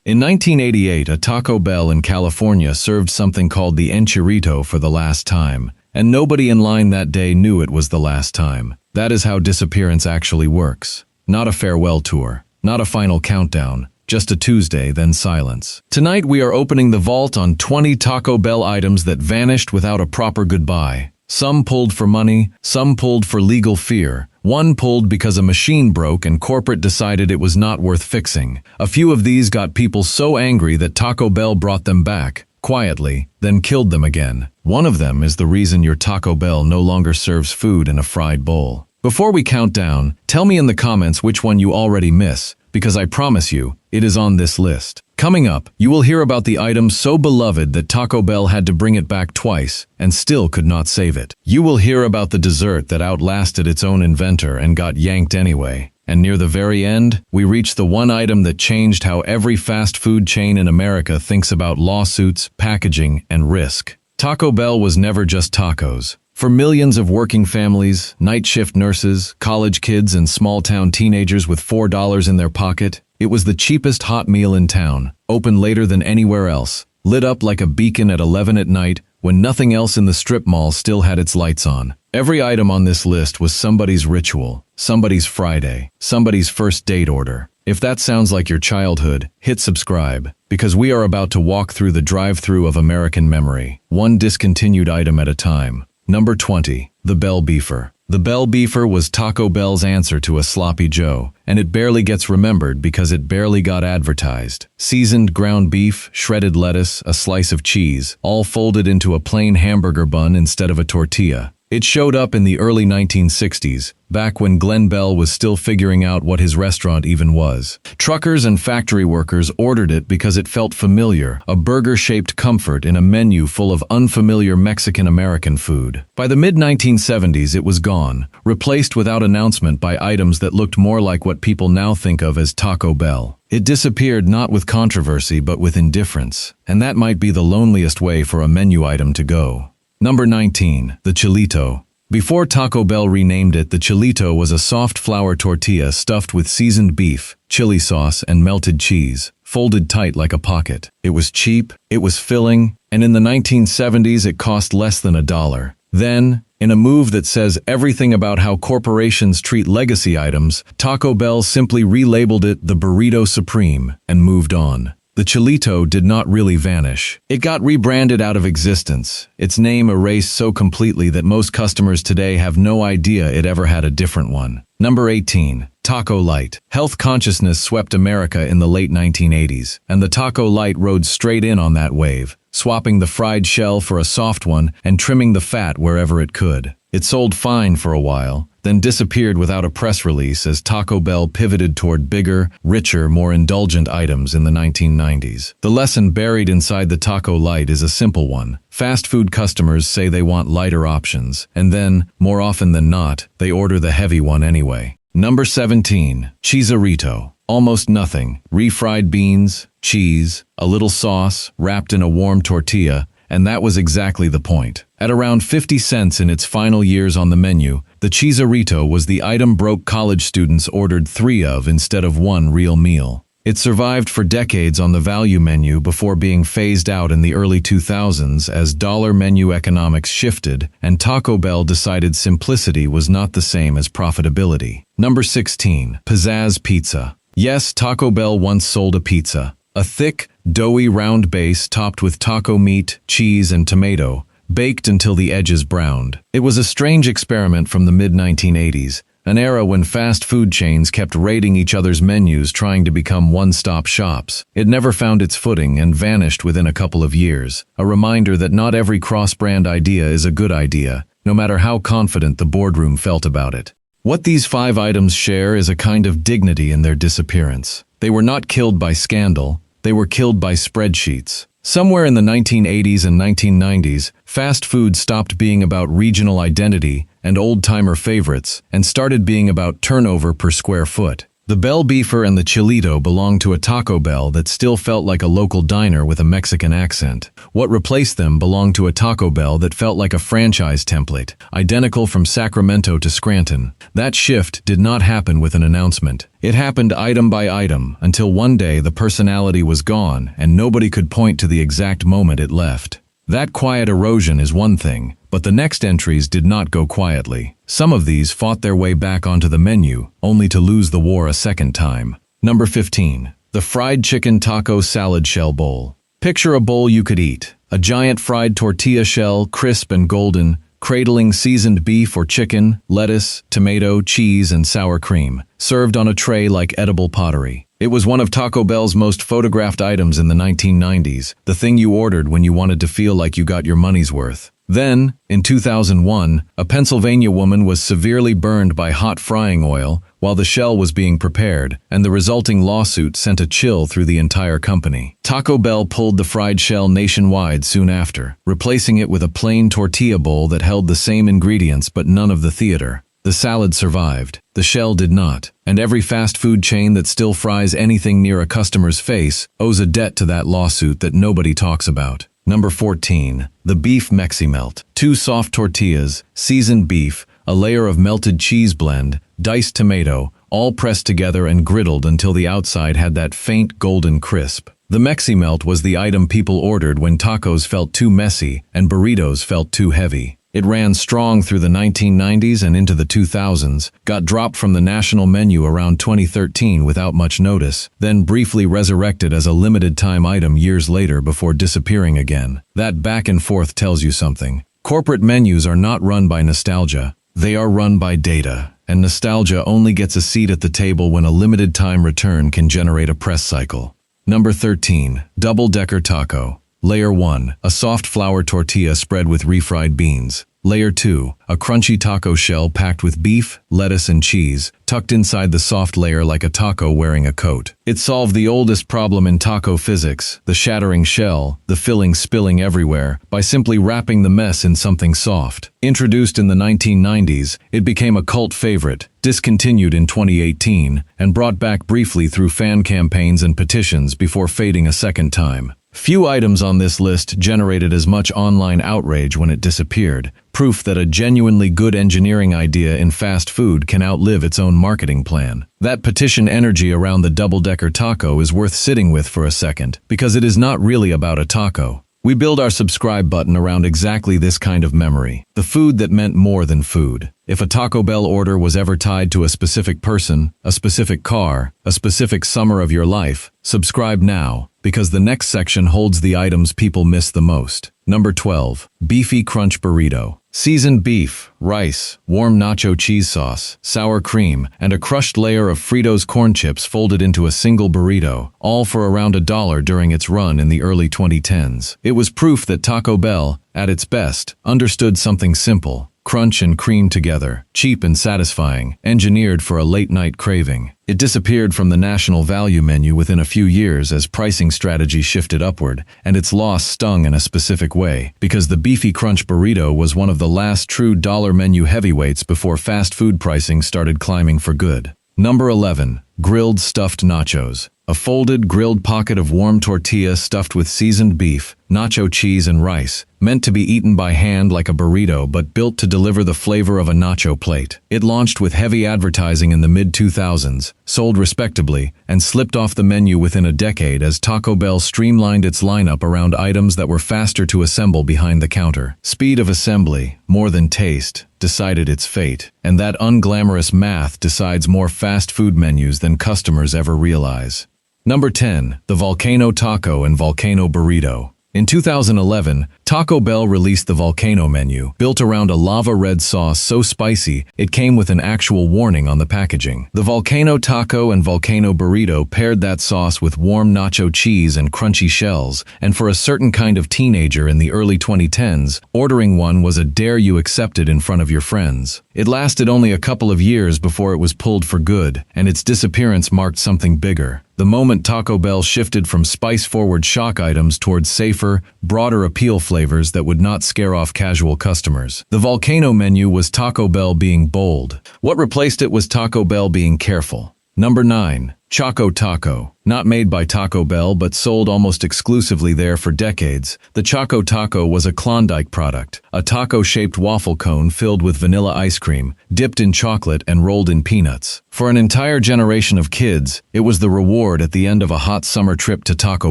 In 1988, a Taco Bell in California served something called the Enchirito for the last time, and nobody in line that day knew it was the last time. That is how disappearance actually works. Not a farewell tour, not a final countdown, just a Tuesday, then silence. Tonight we are opening the vault on 20 Taco Bell items that vanished without a proper goodbye. Some pulled for money, some pulled for legal fear. One pulled because a machine broke and corporate decided it was not worth fixing. A few of these got people so angry that Taco Bell brought them back, quietly, then killed them again. One of them is the reason your Taco Bell no longer serves food in a fried bowl. Before we count down, tell me in the comments which one you already miss, because I promise you, it is on this list. Coming up, you will hear about the item so beloved that Taco Bell had to bring it back twice and still could not save it. You will hear about the dessert that outlasted its own inventor and got yanked anyway. And near the very end, we reach the one item that changed how every fast food chain in America thinks about lawsuits, packaging, and risk. Taco Bell was never just tacos. For millions of working families, night shift nurses, college kids, and small-town teenagers with $4 in their pocket, it was the cheapest hot meal in town, open later than anywhere else, lit up like a beacon at 11 at night when nothing else in the strip mall still had its lights on. Every item on this list was somebody's ritual, somebody's Friday, somebody's first date order. If that sounds like your childhood, hit subscribe, because we are about to walk through the drive-thru of American memory, one discontinued item at a time. Number 20. The Bell Beefer. The Bell Beefer was Taco Bell's answer to a Sloppy Joe, and it barely gets remembered because it barely got advertised. Seasoned ground beef, shredded lettuce, a slice of cheese, all folded into a plain hamburger bun instead of a tortilla. It showed up in the early 1960s, back when Glenn Bell was still figuring out what his restaurant even was. Truckers and factory workers ordered it because it felt familiar, a burger-shaped comfort in a menu full of unfamiliar Mexican-American food. By the mid-1970s, it was gone, replaced without announcement by items that looked more like what people now think of as Taco Bell. It disappeared not with controversy but with indifference, and that might be the loneliest way for a menu item to go. Number 19. The Chilito. Before Taco Bell renamed it, the Chilito was a soft flour tortilla stuffed with seasoned beef, chili sauce, and melted cheese, folded tight like a pocket. It was cheap, it was filling, and in the 1970s it cost less than $1. Then, in a move that says everything about how corporations treat legacy items, Taco Bell simply relabeled it the Burrito Supreme and moved on. The Chilito did not really vanish. It got rebranded out of existence, its name erased so completely that most customers today have no idea it ever had a different one. Number 18. Taco Light. Health consciousness swept America in the late 1980s, and the Taco Light rode straight in on that wave, swapping the fried shell for a soft one and trimming the fat wherever it could. It sold fine for a while, then disappeared without a press release as Taco Bell pivoted toward bigger, richer, more indulgent items in the 1990s. The lesson buried inside the Taco Light is a simple one. Fast food customers say they want lighter options, and then, more often than not, they order the heavy one anyway. Number 17. Cheesarito. Almost nothing. Refried beans, cheese, a little sauce, wrapped in a warm tortilla, and that was exactly the point. At around 50 cents in its final years on the menu, the Cheesarito was the item broke college students ordered 3 of instead of one real meal. It survived for decades on the value menu before being phased out in the early 2000s as dollar menu economics shifted and Taco Bell decided simplicity was not the same as profitability. Number 16. Pizzazz Pizza. Yes, Taco Bell once sold a pizza. A thick, doughy round base topped with taco meat, cheese, and tomato, baked until the edges browned. It was a strange experiment from the mid-1980s, an era when fast food chains kept raiding each other's menus trying to become one-stop shops. It never found its footing and vanished within a couple of years, a reminder that not every cross-brand idea is a good idea, no matter how confident the boardroom felt about it. What these 5 items share is a kind of dignity in their disappearance. They were not killed by scandal, they were killed by spreadsheets. Somewhere in the 1980s and 1990s, fast food stopped being about regional identity and old-timer favorites and started being about turnover per square foot. The Bell Beefer and the Chilito belonged to a Taco Bell that still felt like a local diner with a Mexican accent. What replaced them belonged to a Taco Bell that felt like a franchise template, identical from Sacramento to Scranton. That shift did not happen with an announcement. It happened item by item until one day the personality was gone and nobody could point to the exact moment it left. That quiet erosion is one thing, but the next entries did not go quietly. Some of these fought their way back onto the menu, only to lose the war a second time. Number 15. The Fried Chicken Taco Salad Shell Bowl. Picture a bowl you could eat. A giant fried tortilla shell, crisp and golden, cradling seasoned beef or chicken, lettuce, tomato, cheese, and sour cream, served on a tray like edible pottery. It was one of Taco Bell's most photographed items in the 1990s, the thing you ordered when you wanted to feel like you got your money's worth. Then, in 2001, a Pennsylvania woman was severely burned by hot frying oil while the shell was being prepared, and the resulting lawsuit sent a chill through the entire company. Taco Bell pulled the fried shell nationwide soon after, replacing it with a plain tortilla bowl that held the same ingredients but none of the theater. The salad survived, the shell did not, and every fast food chain that still fries anything near a customer's face owes a debt to that lawsuit that nobody talks about. Number 14. The Beef MexiMelt. 2 soft tortillas, seasoned beef, a layer of melted cheese blend, diced tomato, all pressed together and griddled until the outside had that faint golden crisp. The MexiMelt was the item people ordered when tacos felt too messy and burritos felt too heavy. It ran strong through the 1990s and into the 2000s, got dropped from the national menu around 2013 without much notice, then briefly resurrected as a limited-time item years later before disappearing again. That back and forth tells you something. Corporate menus are not run by nostalgia. They are run by data, and nostalgia only gets a seat at the table when a limited-time return can generate a press cycle. Number 13. Double-Decker Taco. Layer 1, a soft flour tortilla spread with refried beans. Layer 2, a crunchy taco shell packed with beef, lettuce, and cheese, tucked inside the soft layer like a taco wearing a coat. It solved the oldest problem in taco physics, the shattering shell, the filling spilling everywhere, by simply wrapping the mess in something soft. Introduced in the 1990s, it became a cult favorite, discontinued in 2018, and brought back briefly through fan campaigns and petitions before fading a second time. Few items on this list generated as much online outrage when it disappeared, proof that a genuinely good engineering idea in fast food can outlive its own marketing plan. That petition energy around the double-decker taco is worth sitting with for a second, because it is not really about a taco. We build our subscribe button around exactly this kind of memory, the food that meant more than food. If a Taco Bell order was ever tied to a specific person, a specific car, a specific summer of your life, subscribe now, because the next section holds the items people miss the most. Number 12. Beefy Crunch Burrito. Seasoned beef, rice, warm nacho cheese sauce, sour cream, and a crushed layer of Fritos corn chips folded into a single burrito, all for around $1 during its run in the early 2010s. It was proof that Taco Bell, at its best, understood something simple: crunch and cream together, cheap and satisfying, engineered for a late-night craving. It disappeared from the national value menu within a few years as pricing strategy shifted upward, and its loss stung in a specific way, because the Beefy Crunch Burrito was one of the last true dollar menu heavyweights before fast food pricing started climbing for good. Number 11. Grilled Stuffed Nachos. A folded, grilled pocket of warm tortilla stuffed with seasoned beef, nacho cheese, and rice, meant to be eaten by hand like a burrito but built to deliver the flavor of a nacho plate. It launched with heavy advertising in the mid-2000s, sold respectably, and slipped off the menu within a decade as Taco Bell streamlined its lineup around items that were faster to assemble behind the counter. Speed of assembly, more than taste, decided its fate, and that unglamorous math decides more fast food menus than customers ever realize. Number 10. The Volcano Taco and Volcano Burrito. In 2011, Taco Bell released the Volcano menu, built around a lava red sauce so spicy it came with an actual warning on the packaging. The Volcano Taco and Volcano Burrito paired that sauce with warm nacho cheese and crunchy shells, and for a certain kind of teenager in the early 2010s, ordering one was a dare you accepted in front of your friends. It lasted only a couple of years before it was pulled for good, and its disappearance marked something bigger. The moment Taco Bell shifted from spice-forward shock items towards safer, broader appeal flavors that would not scare off casual customers. The Volcano menu was Taco Bell being bold. What replaced it was Taco Bell being careful. Number 9. Choco Taco. Not made by Taco Bell but sold almost exclusively there for decades, the Choco Taco was a Klondike product, a taco-shaped waffle cone filled with vanilla ice cream, dipped in chocolate and rolled in peanuts. For an entire generation of kids, it was the reward at the end of a hot summer trip to Taco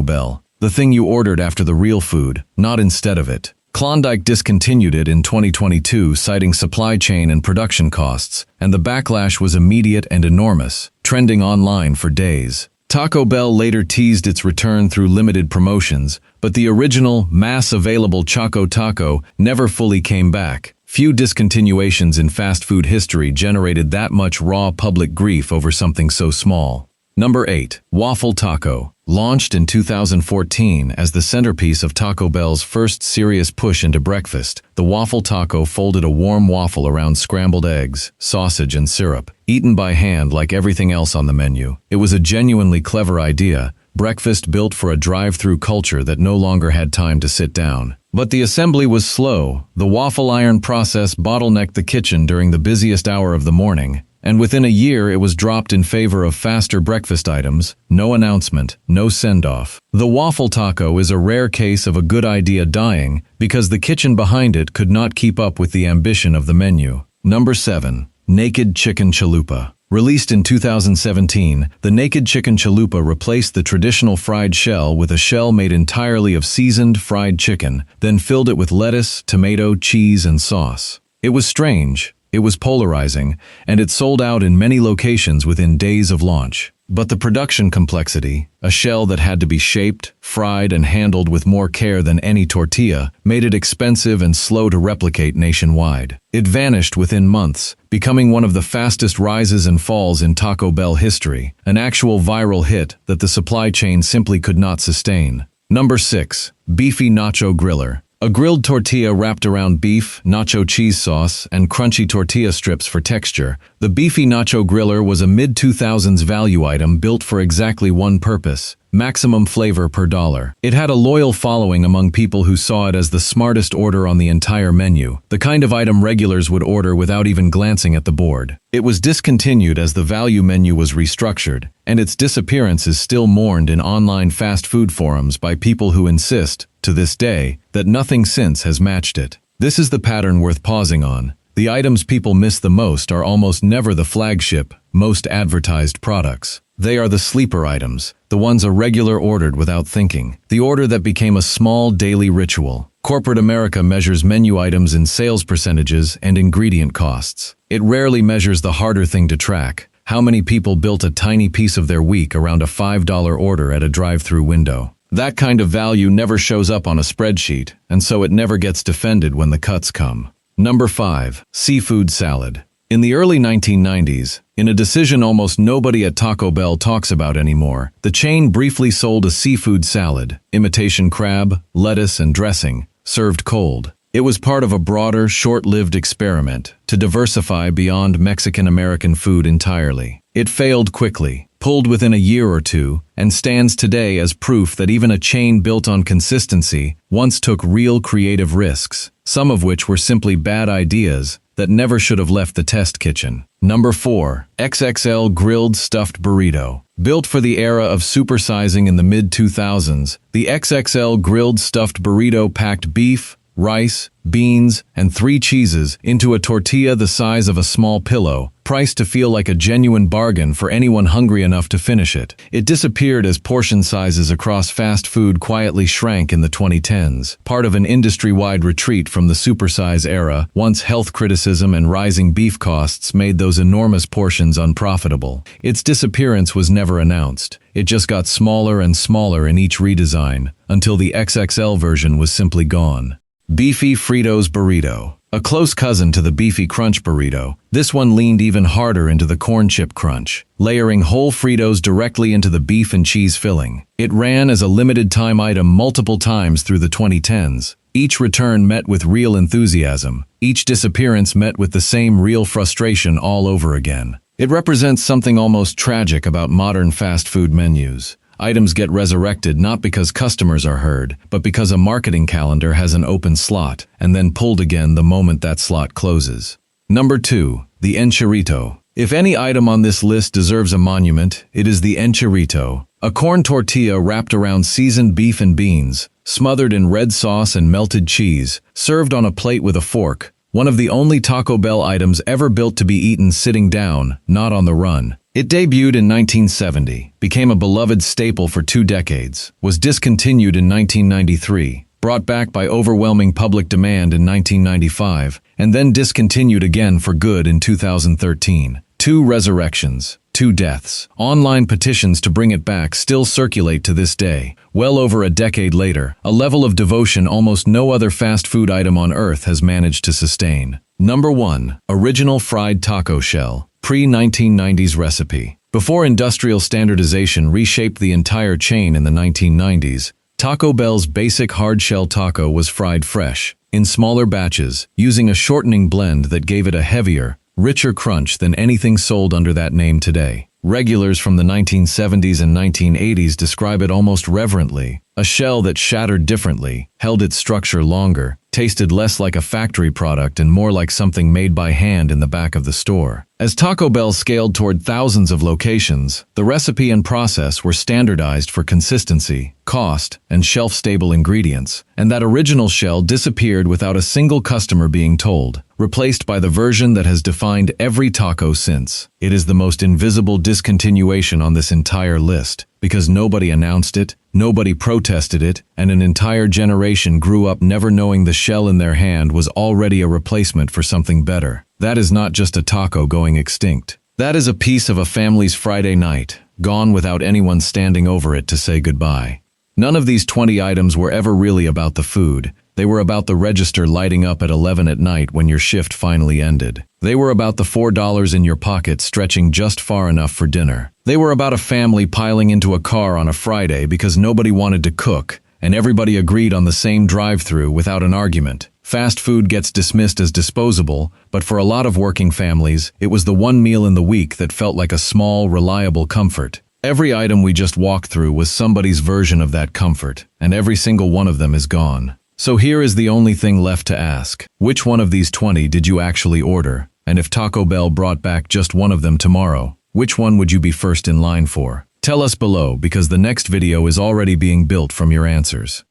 Bell. The thing you ordered after the real food, not instead of it. Klondike discontinued it in 2022, citing supply chain and production costs, and the backlash was immediate and enormous, trending online for days. Taco Bell later teased its return through limited promotions, but the original, mass-available Choco Taco never fully came back. Few discontinuations in fast food history generated that much raw public grief over something so small. Number 8. Waffle Taco. Launched in 2014 as the centerpiece of Taco Bell's first serious push into breakfast, the Waffle Taco folded a warm waffle around scrambled eggs, sausage, and syrup, eaten by hand like everything else on the menu. It was a genuinely clever idea, breakfast built for a drive-through culture that no longer had time to sit down. But the assembly was slow. The waffle iron process bottlenecked the kitchen during the busiest hour of the morning, and within a year it was dropped in favor of faster breakfast items. No announcement, no send-off. The Waffle Taco is a rare case of a good idea dying because the kitchen behind it could not keep up with the ambition of the menu. Number 7. Naked Chicken Chalupa. Released in 2017, the Naked Chicken Chalupa replaced the traditional fried shell with a shell made entirely of seasoned fried chicken, then filled it with lettuce, tomato, cheese, and sauce. It was strange. It was polarizing, and it sold out in many locations within days of launch. But the production complexity, a shell that had to be shaped, fried, and handled with more care than any tortilla, made it expensive and slow to replicate nationwide. It vanished within months, becoming one of the fastest rises and falls in Taco Bell history, an actual viral hit that the supply chain simply could not sustain. Number 6. Beefy Nacho Griller. A grilled tortilla wrapped around beef, nacho cheese sauce, and crunchy tortilla strips for texture, the Beefy Nacho Griller was a mid-2000s value item built for exactly one purpose: maximum flavor per dollar. It had a loyal following among people who saw it as the smartest order on the entire menu, the kind of item regulars would order without even glancing at the board. It was discontinued as the value menu was restructured, and its disappearance is still mourned in online fast food forums by people who insist, to this day, that nothing since has matched it. This is the pattern worth pausing on. The items people miss the most are almost never the flagship, most advertised products. They are the sleeper items, the ones a regular ordered without thinking, the order that became a small daily ritual. Corporate America measures menu items in sales percentages and ingredient costs. It rarely measures the harder thing to track: how many people built a tiny piece of their week around a $5 order at a drive-through window. That kind of value never shows up on a spreadsheet, and so it never gets defended when the cuts come. Number 5. Seafood Salad. In the early 1990s, in a decision almost nobody at Taco Bell talks about anymore, the chain briefly sold a seafood salad, imitation crab, lettuce, and dressing, served cold. It was part of a broader, short-lived experiment to diversify beyond Mexican-American food entirely. It failed quickly, pulled within a year or two, and stands today as proof that even a chain built on consistency once took real creative risks, some of which were simply bad ideas that never should have left the test kitchen. Number 4. XXL Grilled Stuffed Burrito. Built for the era of supersizing in the mid-2000s, the XXL Grilled Stuffed Burrito packed beef, rice, beans, and 3 cheeses into a tortilla the size of a small pillow, priced to feel like a genuine bargain for anyone hungry enough to finish it. It disappeared as portion sizes across fast food quietly shrank in the 2010s, part of an industry-wide retreat from the supersize era, once health criticism and rising beef costs made those enormous portions unprofitable. Its disappearance was never announced. It just got smaller and smaller in each redesign, until the XXL version was simply gone. Beefy Fritos Burrito. A close cousin to the Beefy Crunch Burrito, this one leaned even harder into the corn chip crunch, layering whole Fritos directly into the beef and cheese filling. It ran as a limited-time item multiple times through the 2010s. Each return met with real enthusiasm. Each disappearance met with the same real frustration all over again. It represents something almost tragic about modern fast food menus. Items get resurrected not because customers are heard, but because a marketing calendar has an open slot, and then pulled again the moment that slot closes. Number 2. The Enchirito. If any item on this list deserves a monument, it is the Enchirito, a corn tortilla wrapped around seasoned beef and beans, smothered in red sauce and melted cheese, served on a plate with a fork. One of the only Taco Bell items ever built to be eaten sitting down, not on the run. It debuted in 1970, became a beloved staple for 2 decades, was discontinued in 1993, brought back by overwhelming public demand in 1995, and then discontinued again for good in 2013. 2 resurrections, 2 deaths. Online petitions to bring it back still circulate to this day. Well over a decade later, a level of devotion almost no other fast food item on earth has managed to sustain. Number 1. Original fried taco shell. Pre-1990s recipe. Before industrial standardization reshaped the entire chain in the 1990s, Taco Bell's basic hard-shell taco was fried fresh, in smaller batches, using a shortening blend that gave it a heavier, richer crunch than anything sold under that name today. Regulars from the 1970s and 1980s describe it almost reverently, a shell that shattered differently, held its structure longer, tasted less like a factory product and more like something made by hand in the back of the store. As Taco Bell scaled toward thousands of locations, the recipe and process were standardized for consistency, cost, and shelf-stable ingredients, and that original shell disappeared without a single customer being told, replaced by the version that has defined every taco since. It is the most invisible discontinuation on this entire list, because nobody announced it, nobody protested it, and an entire generation grew up never knowing the shell in their hand was already a replacement for something better. That is not just a taco going extinct. That is a piece of a family's Friday night, gone without anyone standing over it to say goodbye. None of these 20 items were ever really about the food. They were about the register lighting up at 11 at night when your shift finally ended. They were about the $4 in your pocket stretching just far enough for dinner. They were about a family piling into a car on a Friday because nobody wanted to cook, and everybody agreed on the same drive-through without an argument. Fast food gets dismissed as disposable, but for a lot of working families, it was the one meal in the week that felt like a small, reliable comfort. Every item we just walked through was somebody's version of that comfort, and every single one of them is gone. So here is the only thing left to ask. Which one of these 20 did you actually order? And if Taco Bell brought back just one of them tomorrow, which one would you be first in line for? Tell us below, because the next video is already being built from your answers.